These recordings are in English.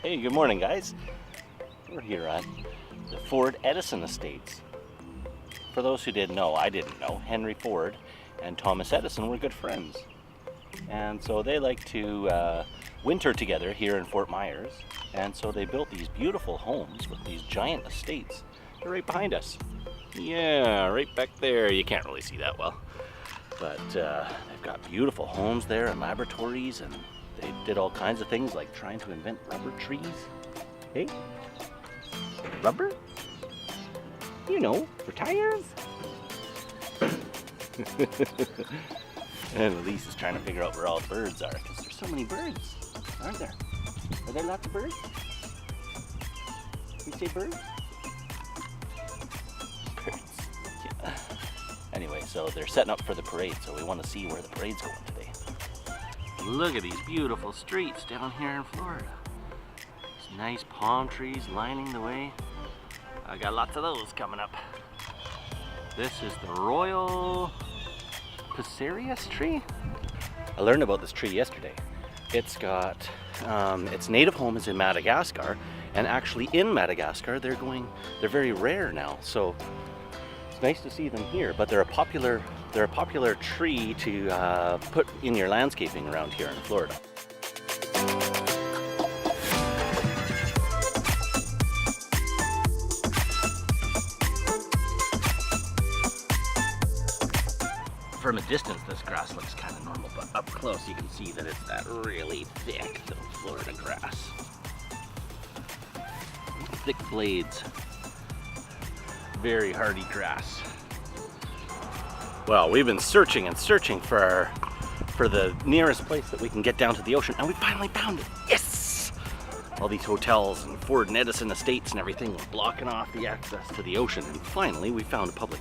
Hey, good morning, guys. We're here at the Ford Edison Estates. For those who didn't know, I didn't know, Henry Ford and Thomas Edison were good friends. And so they like to winter together here in Fort Myers. And so they built these beautiful homes with these giant estates. They're right behind us. Yeah, right back there. You can't really see that well. But they've got beautiful homes there and laboratories, and they did all kinds of things like trying to invent rubber trees. Hey? Rubber? You know, for tires. And Elise is trying to figure out where all the birds are, because there's so many birds, aren't there? Are there lots of birds? You say birds? Birds. Yeah. Anyway, so they're setting up for the parade, so we want to see where the parade's going today. Look at these beautiful streets down here in Florida. These nice palm trees lining the way. I got lots of those coming up. This is the Royal Psarius tree. I learned about this tree yesterday. It's got, its native home is in Madagascar, and actually in Madagascar they're very rare now. So it's nice to see them here, but they're a popular tree to put in your landscaping around here in Florida. From a distance, this grass looks kind of normal, but up close you can see that it's that really thick little Florida grass. Thick blades. Very hardy grass. Well, we've been searching and searching for the nearest place that we can get down to the ocean, and we finally found it. Yes! All these hotels and Ford and Edison Estates and everything were blocking off the access to the ocean, and finally we found public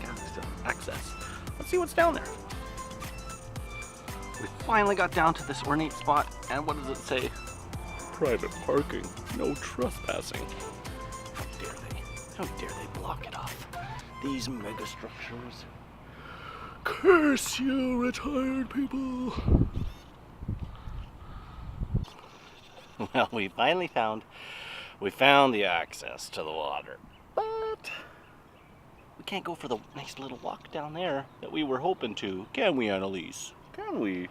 access. Let's see what's down there. We finally got down to this ornate spot, and what does it say? Private parking, no trespassing. How dare they? How dare they block it off? These mega structures. Curse you, retired people! Well, we finally found the access to the water, but we can't go for the nice little walk down there that we were hoping to, can we, Annalise? Can we?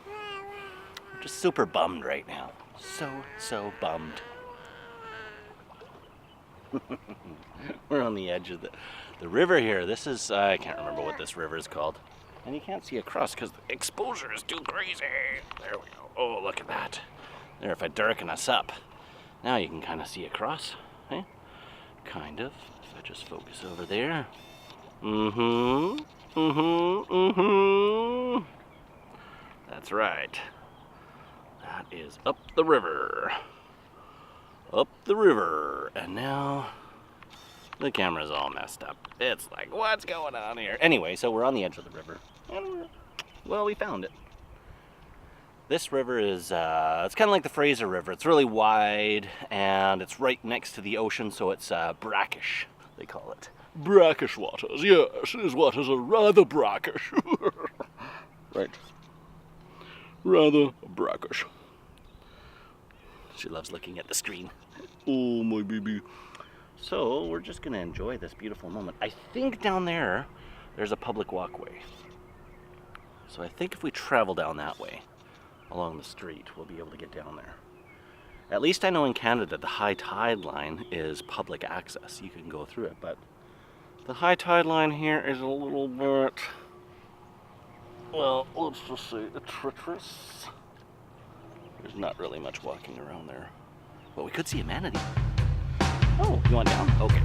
I'm just super bummed right now. So bummed. We're on the edge of the river here. This is, I can't remember what this river is called. And you can't see across because the exposure is too crazy. There we go. Oh, look at that. There, if I darken us up, now you can kind of see across. Eh? Kind of. If I just focus over there. That's right. That is up the river. Up the river. And now the camera's all messed up. It's like, what's going on here? Anyway, so we're on the edge of the river. And, well, we found it. This river is, it's kind of like the Fraser River. It's really wide, and it's right next to the ocean, so it's brackish, they call it. Brackish waters, yes, these waters are rather brackish. Right. Rather brackish. She loves looking at the screen. Oh, my baby. So we're just gonna enjoy this beautiful moment. I think down there's a public walkway. So I think if we travel down that way, along the street, we'll be able to get down there. At least I know in Canada the high tide line is public access. You can go through it, but the high tide line here is a little bit, well, let's just say treacherous. There's not really much walking around there. But we could see a manatee. Oh, you want down? Okay.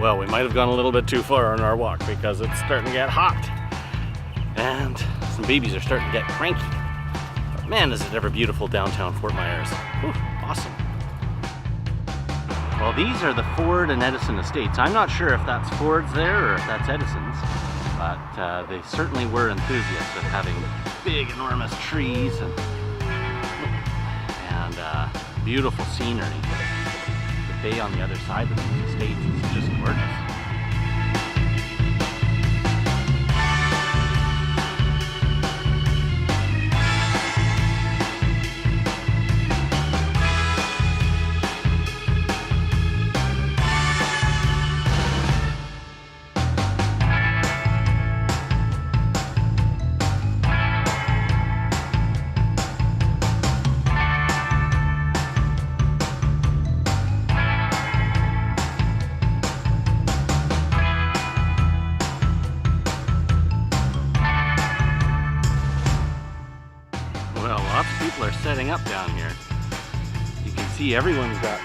Well, we might have gone a little bit too far on our walk because it's starting to get hot. And some babies are starting to get cranky. But man, is it ever beautiful downtown Fort Myers. Whew, awesome. Well, these are the Ford and Edison Estates. I'm not sure if that's Ford's there or if that's Edison's, but they certainly were enthusiasts of having big, enormous trees and beautiful scenery. The cafe on the other side of the estates is just gorgeous. Well, lots of people are setting up down here. You can see everyone's got,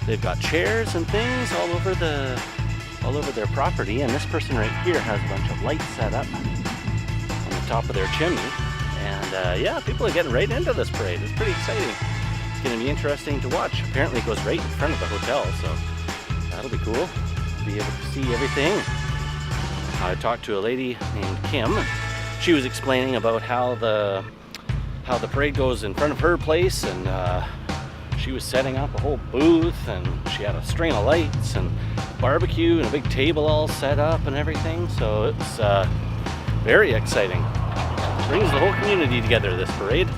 they've got chairs and things all over their property, and this person right here has a bunch of lights set up on the top of their chimney. And yeah, people are getting right into this parade. It's pretty exciting. It's going to be interesting to watch. Apparently it goes right in front of the hotel, so that'll be cool. Be able to see everything. I talked to a lady named Kim. She was explaining about how the parade goes in front of her place, and she was setting up a whole booth, and she had a string of lights and barbecue and a big table all set up and everything. So it's very exciting. It brings the whole community together, this parade.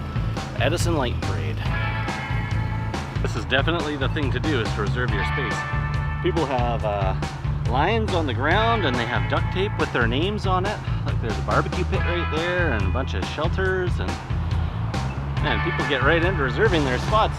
Edison Light Parade. This is definitely the thing to do, is to reserve your space. People have lines on the ground, and they have duct tape with their names on it. Like there's a barbecue pit right there and a bunch of shelters, and man, people get right into reserving their spots.